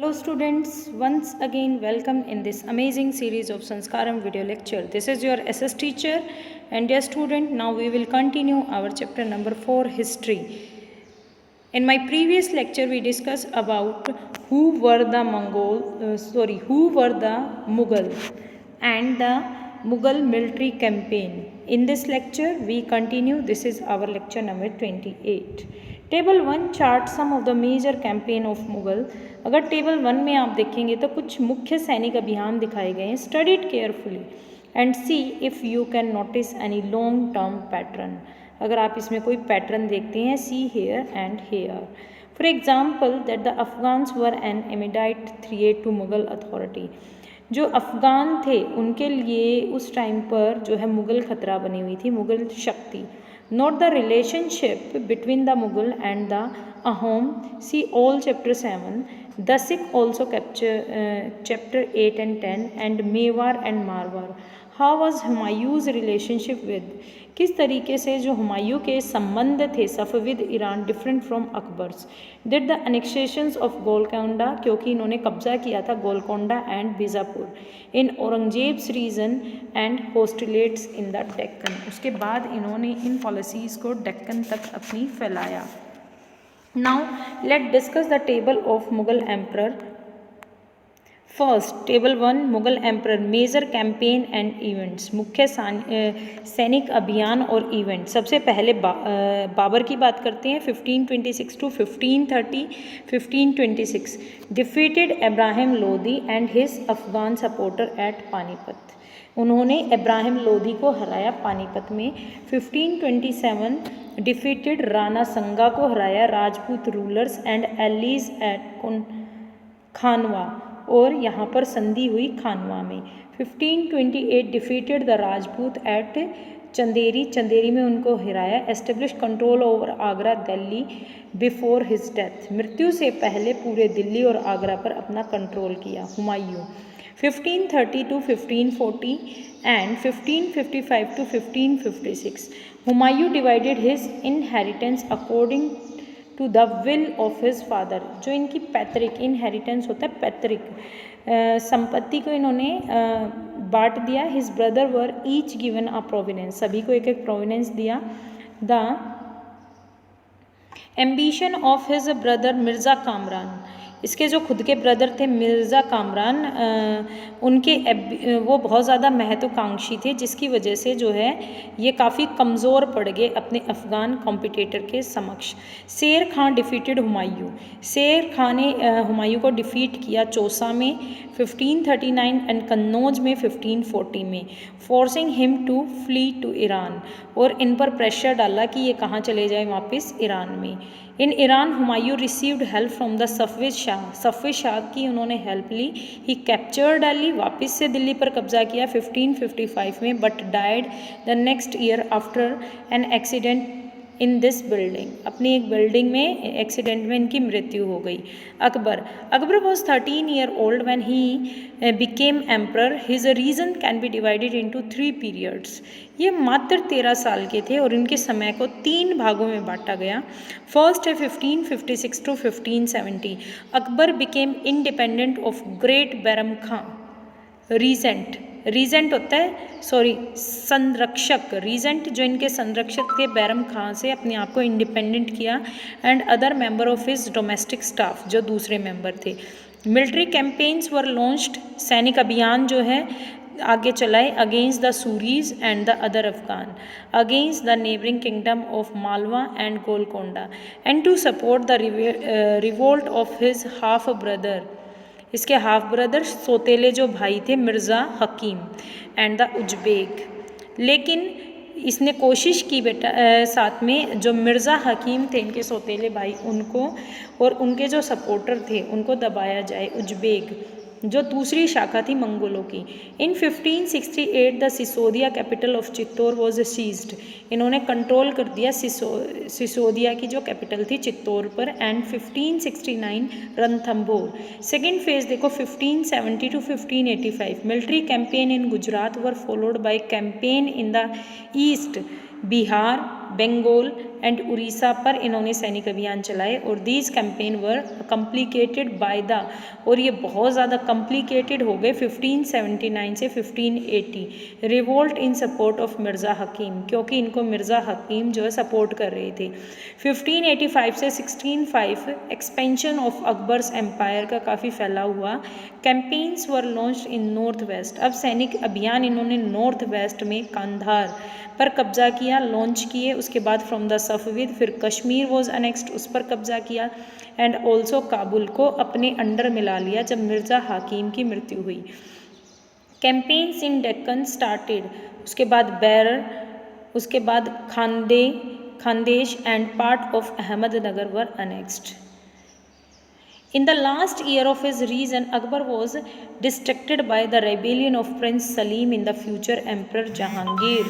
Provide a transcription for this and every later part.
Hello students, once again welcome in this amazing series of Sanskaram video lecture. This is your SS teacher and dear student, now we will continue our chapter number 4, history. In my previous lecture we discussed about who were the Mughal and the Mughal military campaign. In this lecture we continue, this is our lecture number 28. Table 1 chart some of the major campaign of Mughal. अगर table 1 में आप देखेंगे तो कुछ मुख्य सैनिक अभियान दिखाए गए हैं. Study it carefully and see if you can notice any long term pattern. अगर आप इसमें कोई पैटर्न देखते हैं, see here and here. For example that the Afghans were an immediate threat to Mughal authority. जो अफ़गान थे उनके लिए उस टाइम पर जो है मुग़ल खतरा बनी हुई थी, मुग़ल शक्ति. Note the relationship between the Mughal and the Ahom. See all chapter 7. The Sikh also capture chapter 8 and 10 and Mewar and Marwar. How was Humayun's relationship with? किस तरीके से जो हुमायूं के संबंध थे Safavid Iran different from Akbar's. Did the annexations of Golconda, क्योंकि इन्होंने कब्जा किया था Golconda and Bijapur in Aurangzeb's reign and hostilities in the Deccan. उसके बाद इन्होंने इन पॉलिसीज़ को डेक्कन तक अपनी फैलाया. Now let discuss the table of Mughal emperor. First table 1 Mughal emperor major campaign and events. मुख्य सैनिक अभियान और इवेंट. सबसे पहले बाबर की बात करते हैं. 1526 to 1530. 1526 defeated Ibrahim Lodi and his Afghan supporter at Panipat. उन्होंने इब्राहिम लोदी को हराया पानीपत में. 1527 डिफीटेड राणा संगा को हराया Rajput rulers and allies at Khanwa, और यहाँ पर संधि हुई खानवा में. 1528 defeated the Rajput at Chanderi. Chanderi में उनको हराया. Establish control over Agra Delhi before his death. मृत्यु से पहले पूरे दिल्ली और आगरा पर अपना कंट्रोल किया Humayun. 1530 to 1540 and 1555 to 1556 Humayun divided his inheritance according to the will of his father. जो इनकी पैतृक इनहेरिटेंस होता है, पैतृक संपत्ति को इन्होंने बांट दिया. His brother were each given a provenance. सभी को एक एक प्रोविनेंस दिया. The ambition of his brother Mirza Kamran. इसके जो खुद के ब्रदर थे मिर्ज़ा कामरान, उनके वो बहुत ज़्यादा महत्वाकांक्षी थे, जिसकी वजह से जो है ये काफ़ी कमज़ोर पड़ गए अपने अफ़गान कॉम्पिटिटर के समक्ष. शेर खां डिफीटेड हुमायूं. शेर खां ने हुमायूं को डिफ़ीट किया चौसा में 1539 एंड कन्नौज में 1540 में. Forcing him to flee to Iran. और इन पर प्रेशर डाला कि ये कहाँ चले जाए, वापस ईरान में. In Iran Humayun received help from the Safavid shah. Safavid shah की उन्होंने हेल्प ली. ही कैप्चर दिल्ली, वापस से दिल्ली पर कब्जा किया 1555 में, but died the next year after an accident in this building. अपनी एक बिल्डिंग में एक्सीडेंट में इनकी मृत्यु हो गई. Akbar was 13 year old when he became emperor. His reign can be divided into 3 periods. ये मात्र 13 साल के थे और इनके समय को 3 भागों में बांटा गया. फर्स्ट है 1556 to 1570. Akbar became independent of great Bairam Khan. Regent होता है संरक्षक. रीजेंट जो इनके संरक्षक थे बैरम खां से अपने आप को इंडिपेंडेंट किया. And other member of his domestic staff, जो दूसरे मेंबर थे. Military campaigns were launched. सैनिक अभियान जो है आगे चलाए against the Suris and the other Afghan, against the neighbouring kingdom of Malwa and Golconda, and to support the revolt of his half brother. इसके हाफ ब्रदर सौतेले जो भाई थे Mirza Hakim and the Uzbek. लेकिन इसने कोशिश की बेटा साथ में जो मिर्ज़ा हकीम थे इनके सौतेले भाई, उनको और उनके जो सपोर्टर थे उनको दबाया जाए. उज्बेक जो दूसरी शाखा थी मंगोलों की. In 1568 the Sisodia capital of Chittor was seized. इन्होंने कंट्रोल कर दिया सिसोदिया की जो कैपिटल थी चित्तौर पर. एंड 1569 रणथंभौर. सेकेंड फेज देखो 1570 to 1585. Military campaign in Gujarat were followed by campaign in the east, Bihar, Bengal and Orissa पर इन्होंने सैनिक अभियान चलाए। और these campaign were complicated by the, और ये बहुत ज़्यादा कॉम्प्लिकेटेड हो गए 1579 से 1580, revolt in support of Mirza Hakim, क्योंकि इनको मिर्ज़ा हकीम जो है सपोर्ट कर रहे थे। 1585 से 1605 एक्सपेंशन ऑफ अकबर्स एम्पायर का काफ़ी फैला हुआ। Campaigns were launched in north waste, अब सैनिक अभियान इन्होंने नॉर्थ वेस्ट में कांधार पर कब्जा किया, लॉन्च किए। उसके बाद फ्रॉम द सफविद, फिर कश्मीर वॉज अनेक्स्ड, उस पर कब्जा किया। एंड ऑल्सो काबुल को अपने अंडर मिला लिया जब मिर्ज़ा हाकिम की मृत्यु हुई। कैंपेन्स इन डेक्कन स्टार्टेड, उसके बाद बैरर, उसके बाद Khandesh and part of Ahmednagar were annexed. In the last year of his reign, Akbar was distracted by the rebellion of Prince Salim in the future Emperor Jahangir,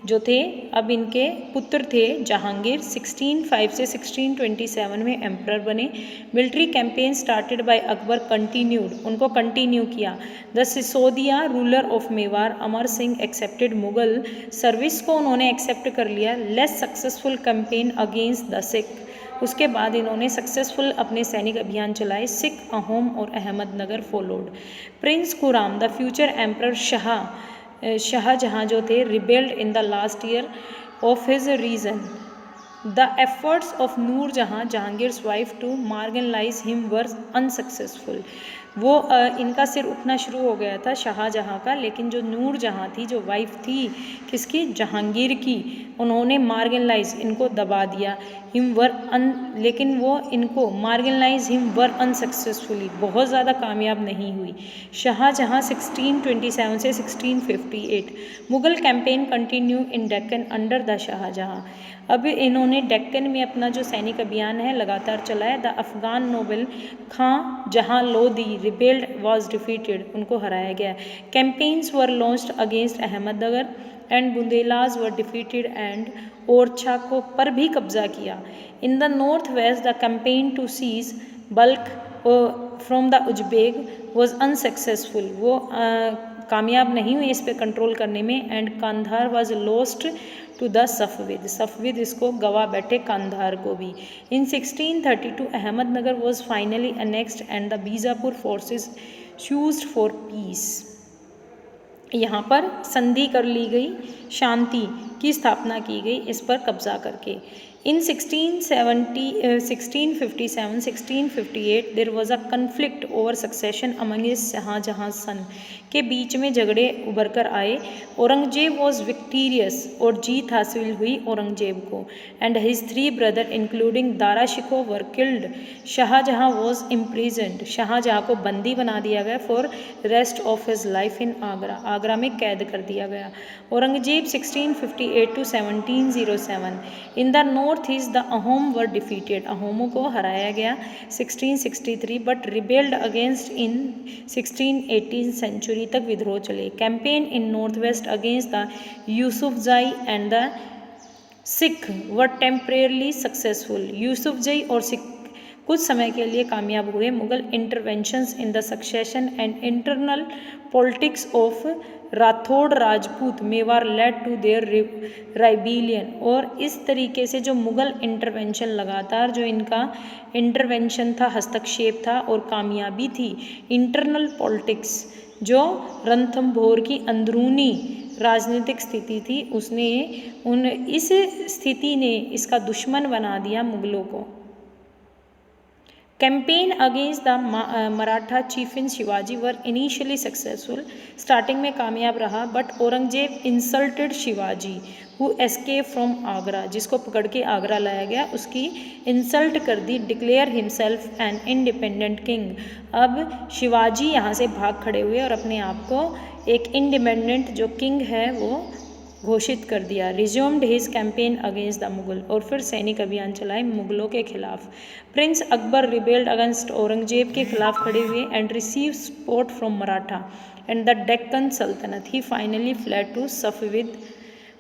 जो थे अब इनके पुत्र थे जहांगीर। 1605 से 1627 में एम्परर बने। Military campaign started by Akbar continued, उनको कंटिन्यू किया। The Sisodia ruler of Mewar Amar Singh accepted Mughal service को उन्होंने एक्सेप्ट कर लिया। Less successful campaign against the Sikh, उसके बाद इन्होंने सक्सेसफुल अपने सैनिक अभियान चलाए। सिख, अहोम और Ahmadnagar followed. Prince Khurram the future emperor Shahjahan जो थे rebelled in the last year of his reign. The efforts of Nur Jahan, Jahangir's wife, to marginalise him were unsuccessful, वो इनका सिर उठना शुरू हो गया था शाहजहां का, लेकिन जो नूर जहां थी, जो वाइफ थी किसकी, जहांगीर की, उन्होंने मार्जिनलाइज, इनको दबा दिया। हिम वर लेकिन वो इनको मार्जिनलाइज हिम वर अनसक्सेसफुली, बहुत ज़्यादा कामयाब नहीं हुई। शाहजहां 1627 से 1658। Mughal campaign continue in Deccan under the Shahjahan, अब इन्होंने डेक्कन में अपना जो सैनिक अभियान है लगातार चलाया। द अफगान नोबल खां जहां लोधी रिबेल्ड वॉज डिफीटेड, उनको हराया गया। Campaigns were launched against Ahmadnagar and Bundelas were defeated and Orchha को पर भी कब्जा किया। In the north west the campaign to seize Balkh from the Uzbek was unsuccessful, वो कामयाब नहीं हुई इस पर कंट्रोल करने में। And Kandahar was lost to the Safavid, Safavid इसको गवा बैठे कांधार को भी। In 1632 Ahmadnagar was finally annexed and the Bijapur forces used for piece, यहाँ पर संधि कर ली गई, शांति की स्थापना की गई इस पर कब्जा करके। In 1657-1658 there was a conflict over succession among Shahjahan son, के बीच में झगड़े उभर कर आए। औरंगजेब वॉज विक्टीरियस, और जीत हासिल हुई औरंगजेब को। And his 3 brother including Dara Shikoh were killed, Shahjahan was imprisoned, Shahjahan को बंदी बना दिया गया for rest of his life in Agra, Agra में कैद कर दिया गया। Aurangzeb 1658 to 1707। In the north east the Ahom were defeated, अहोमों को हराया गया 1663, but rebelled against in 1618 century तक विद्रोह चले। Campaign in north west against the Yusufzai and the Sikh were temporarily successful, Yusufzai और सिख कुछ समय के लिए कामयाब हुए। Mughal interventions in the succession and internal politics of Rathore Rajput Mewar led to their rebellion, और इस तरीके से जो मुगल इंटरवेंशन, लगातार जो इनका इंटरवेंशन था, हस्तक्षेप था और कामयाबी थी। इंटरनल पॉलिटिक्स, जो रणथंभौर की अंदरूनी राजनीतिक स्थिति थी, उसने इस स्थिति ने इसका दुश्मन बना दिया मुगलों को। Campaign against the Maratha chief in Shivaji were initially successful, starting में कामयाब रहा, but Aurangzeb insulted Shivaji who escape from Agra, जिसको पकड़ के आगरा लाया गया, उसकी इंसल्ट कर दी। Declare himself an independent king, अब शिवाजी यहाँ से भाग खड़े हुए और अपने आप को एक इंडिपेंडेंट जो किंग है वो घोषित कर दिया। Resumed his campaign against the Mughal, और फिर सैनिक अभियान चलाए मुगलों के खिलाफ। Prince Akbar rebelled against Aurangzeb के खिलाफ खड़े हुए and receive support from Maratha and the Deccan सल्तनत। ही फाइनली फ्लेड टू सफविद,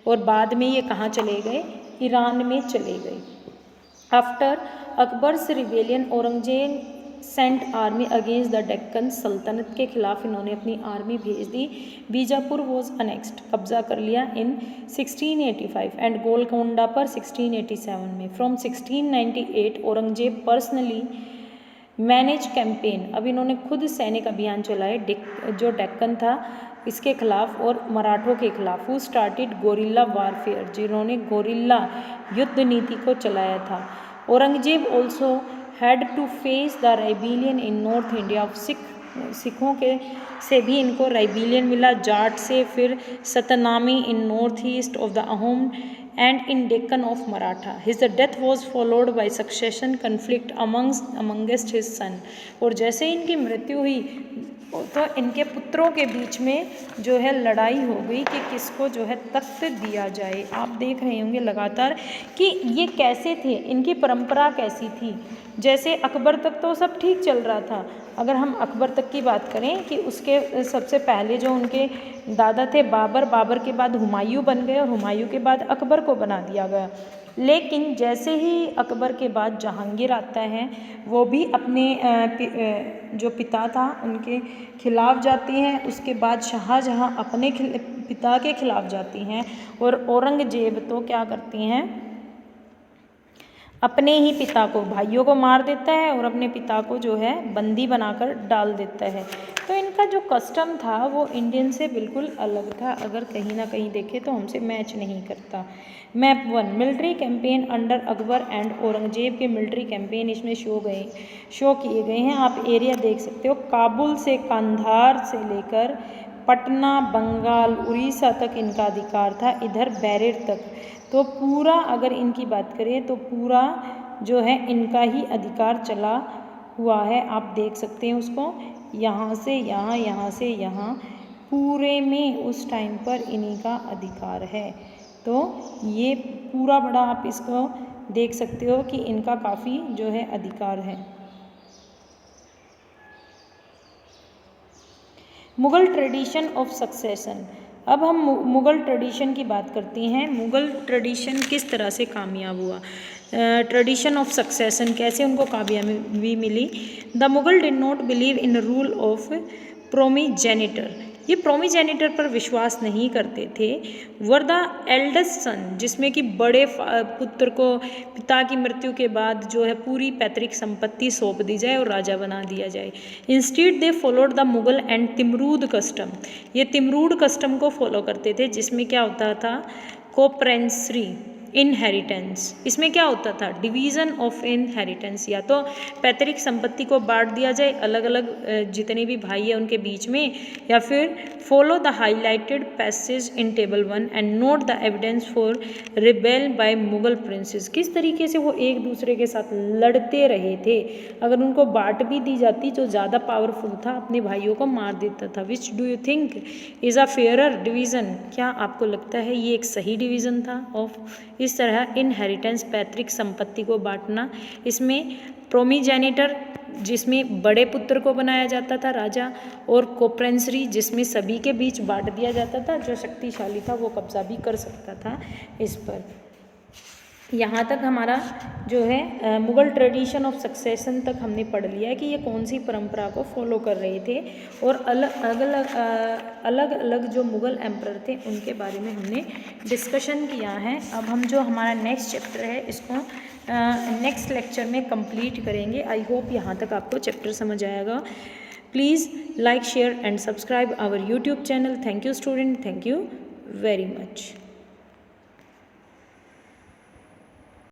और बाद में ये कहाँ चले गए, ईरान में चले गए। After Akbar's rebellion Aurangzeb sent army against the Deccan सल्तनत के खिलाफ इन्होंने अपनी आर्मी भेज दी। बीजापुर वॉज अनेक्स्ड, कब्जा कर लिया इन 1685 एंड गोलकोंडा पर 1687 में। From 1698 Aurangzeb personally manage campaign, अब इन्होंने खुद सैनिक अभियान चलाए जो डेक्कन था इसके खिलाफ और मराठों के खिलाफ। हु स्टार्टेड गोरिल्ला वारफेयर, जिन्होंने गोरिल्ला युद्ध नीति को चलाया था। Aurangzeb also had to face the rebellion in north India, सिखों के से भी इनको रेबिलियन मिला, जाट से, फिर Satnami in north east of the Ahom and in Deccan of Maratha. His death was followed by succession conflict amongst his son. और जैसे इनकी मृत्यु हुई तो इनके पुत्रों के बीच में जो है लड़ाई हो गई कि किसको जो है तख्त दिया जाए। आप देख रहे होंगे लगातार कि ये कैसे थे, इनकी परंपरा कैसी थी। जैसे अकबर तक तो सब ठीक चल रहा था, अगर हम अकबर तक की बात करें कि उसके सबसे पहले जो उनके दादा थे बाबर, बाबर के बाद हुमायूं बन गए और हुमायूं के बाद अकबर को बना दिया गया। लेकिन जैसे ही अकबर के बाद जहांगीर आता है वो भी अपने जो पिता था उनके खिलाफ जाती हैं, उसके बाद शाहजहां अपने पिता के खिलाफ जाती हैं और औरंगजेब तो क्या करती हैं, अपने ही पिता को, भाइयों को मार देता है और अपने पिता को जो है बंदी बनाकर डाल देता है। तो इनका जो कस्टम था वो इंडियन से बिल्कुल अलग था, अगर कहीं ना कहीं देखें तो हमसे मैच नहीं करता। Map 1 military campaign under Akbar and Aurangzeb के मिलिट्री कैंपेन इसमें शो किए गए हैं। आप एरिया देख सकते हो, काबुल से कांधार से लेकर पटना, बंगाल, उड़ीसा तक इनका अधिकार था, इधर बैरेट तक। तो पूरा अगर इनकी बात करें तो पूरा जो है इनका ही अधिकार चला हुआ है। आप देख सकते हैं उसको, यहाँ से यहाँ, यहाँ से यहाँ, पूरे में उस टाइम पर इन्हीं का अधिकार है। तो ये पूरा बड़ा आप इसको देख सकते हो कि इनका काफ़ी जो है अधिकार है। मुग़ल ट्रेडिशन ऑफ सक्सेशन, अब हम मुग़ल ट्रेडिशन की बात करते हैं। मुग़ल ट्रेडिशन किस तरह से कामयाब हुआ, ट्रेडिशन ऑफ सक्सेशन कैसे उनको कामयाबी मिली। The Mughal did not believe in rule of primogeniture, ये प्रोमीजेनिटर पर विश्वास नहीं करते थे। वर द एल्डेस्ट सन, जिसमें कि बड़े पुत्र को पिता की मृत्यु के बाद जो है पूरी पैतृक संपत्ति सौंप दी जाए और राजा बना दिया जाए। Instead they followed the Mughal and Timurid custom, ये तिमरूद कस्टम को फॉलो करते थे, जिसमें क्या होता था, कोप्रेंसरी इनहेरिटेंस। इसमें क्या होता था, डिवीज़न ऑफ इनहेरिटेंस, या तो पैतृक संपत्ति को बांट दिया जाए अलग अलग जितने भी भाई हैं उनके बीच में, या फिर follow the highlighted passage in table 1 and note the evidence for rebel by Mughal princes. किस तरीके से वो एक दूसरे के साथ लड़ते रहे थे, अगर उनको बांट भी दी जाती जो ज़्यादा पावरफुल था अपने भाइयों को मार देता था। Which do you think is a fairer division, क्या आपको लगता है ये एक सही डिवीज़न था ऑफ इस तरह इनहेरिटेंस पैतृक संपत्ति को बांटना। इसमें प्रोमीजेनिटर जिसमें बड़े पुत्र को बनाया जाता था राजा, और कोप्रेंसरी जिसमें सभी के बीच बांट दिया जाता था, जो शक्तिशाली था वो कब्जा भी कर सकता था इस पर। यहाँ तक हमारा जो है मुग़ल ट्रेडिशन ऑफ सक्सेशन तक हमने पढ़ लिया है कि ये कौन सी परंपरा को फॉलो कर रहे थे, और अलग अलग जो मुग़ल एम्परर थे उनके बारे में हमने डिस्कशन किया है। अब हम जो हमारा नेक्स्ट चैप्टर है इसको नेक्स्ट लेक्चर में कंप्लीट करेंगे। आई होप यहाँ तक आपको चैप्टर समझ आएगा। Please like, share and subscribe our YouTube channel. Thank you student, thank you very much.